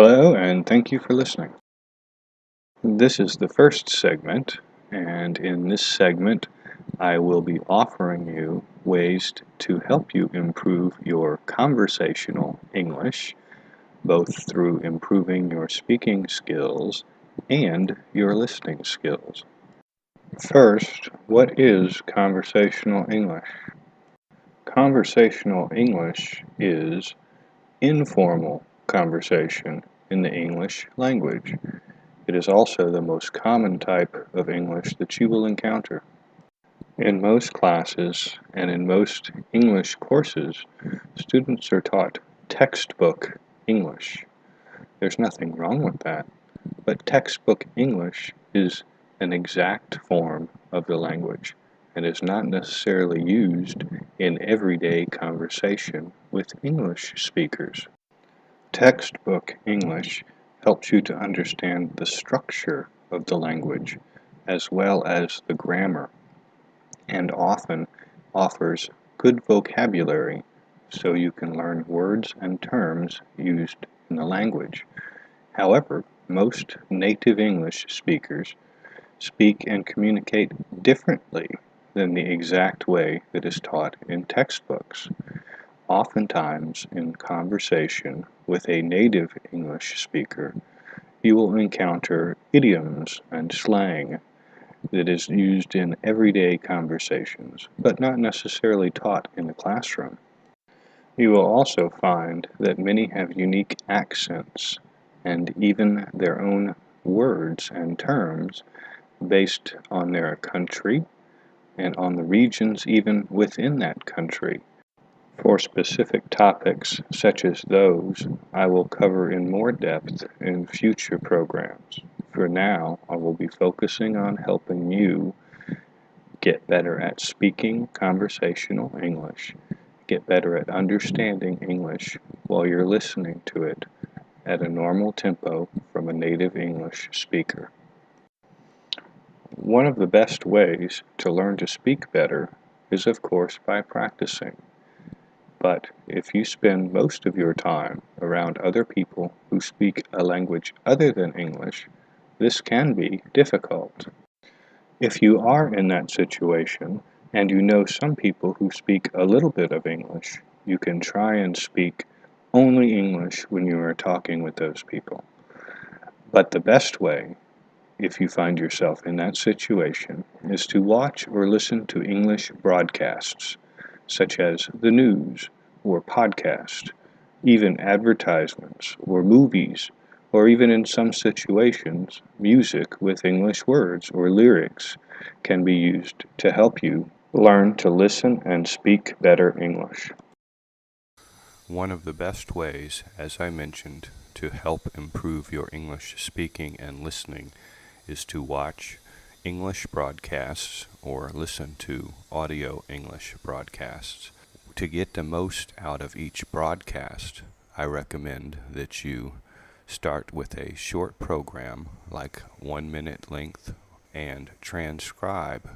Hello, and thank you for listening. This is the first segment, and in this segment, I will be offering you ways to help you improve your conversational English, both through improving your speaking skills and your listening skills. First, what is conversational English? Conversational English is informal conversation in the English language. It is also the most common type of English that you will encounter. In most classes and in most English courses, students are taught textbook English. There's nothing wrong with that, but textbook English is an exact form of the language and is not necessarily used in everyday conversation with English speakers. Textbook English helps you to understand the structure of the language as well as the grammar, and often offers good vocabulary so you can learn words and terms used in the language. However, most native English speakers speak and communicate differently than the exact way that is taught in textbooks. Oftentimes, in conversation with a native English speaker, you will encounter idioms and slang that is used in everyday conversations, but not necessarily taught in the classroom. You will also find that many have unique accents and even their own words and terms based on their country and on the regions even within that country. For specific topics such as those, I will cover in more depth in future programs. For now, I will be focusing on helping you get better at speaking conversational English, get better at understanding English while you're listening to it at a normal tempo from a native English speaker. One of the best ways to learn to speak better is, of course, by practicing. But if you spend most of your time around other people who speak a language other than English, this can be difficult. If you are in that situation and you know some people who speak a little bit of English, you can try and speak only English when you are talking with those people. But the best way, if you find yourself in that situation, is to watch or listen to English broadcasts, such as the news or podcast, even advertisements or movies, or even in some situations, music with English words or lyrics can be used to help you learn to listen and speak better English. One of the best ways, as I mentioned, to help improve your English speaking and listening is to watch English broadcasts or listen to audio English broadcasts. To get the most out of each broadcast, I recommend that you start with a short program, like 1 minute length, and transcribe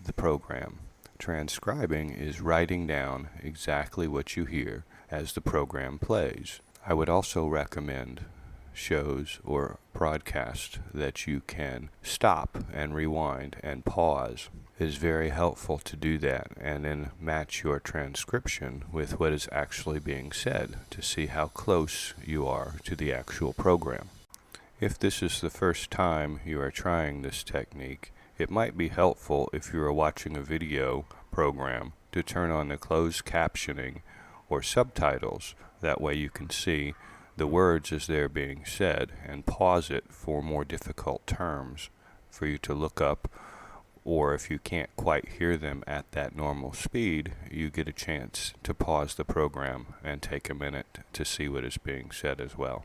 the program. Transcribing is writing down exactly what you hear as the program plays. I would also recommend shows or broadcasts that you can stop and rewind and pause. It is very helpful to do that and then match your transcription with what is actually being said to see how close you are to the actual program. If this is the first time you are trying this technique, it might be helpful if you are watching a video program to turn on the closed captioning or subtitles. That way you can see the words as they're being said and pause it for more difficult terms for you to look up, or if you can't quite hear them at that normal speed, you get a chance to pause the program and take a minute to see what is being said as well.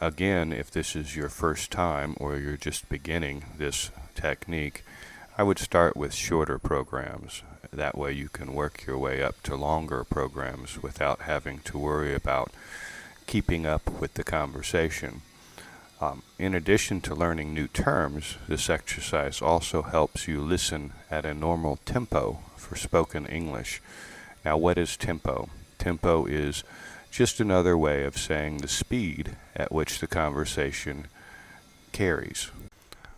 Again, if this is your first time or you're just beginning this technique, I would start with shorter programs. That way you can work your way up to longer programs without having to worry about keeping up with the conversation. In addition to learning new terms, this exercise also helps you listen at a normal tempo for spoken English. Now, what is tempo? Tempo is just another way of saying the speed at which the conversation carries.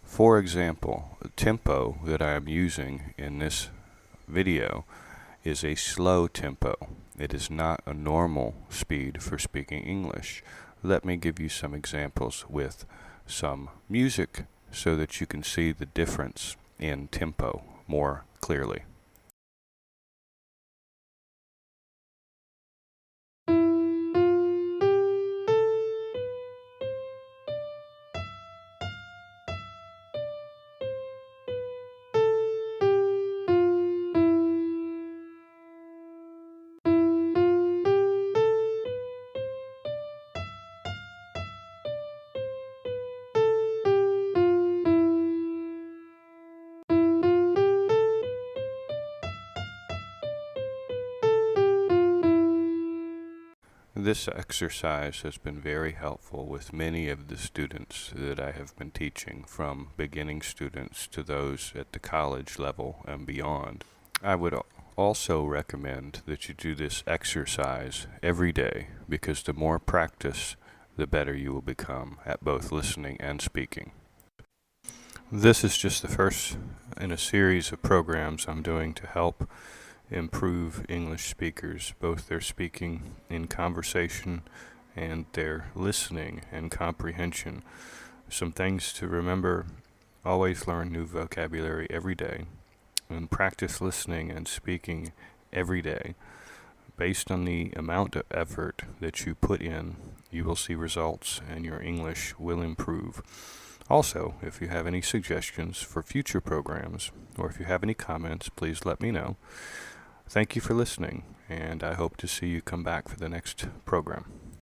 For example, the tempo that I am using in this video is a slow tempo. It is not a normal speed for speaking English. Let me give you some examples with some music so that you can see the difference in tempo more clearly. This exercise has been very helpful with many of the students that I have been teaching, from beginning students to those at the college level and beyond. I would also recommend that you do this exercise every day, because the more practice, the better you will become at both listening and speaking. This is just the first in a series of programs I'm doing to help improve English speakers, both their speaking in conversation and their listening and comprehension. Some things to remember: always learn new vocabulary every day, and practice listening and speaking every day. Based on the amount of effort that you put in, you will see results and your English will improve. Also, if you have any suggestions for future programs, or if you have any comments, please let me know. Thank you for listening, and I hope to see you come back for the next program.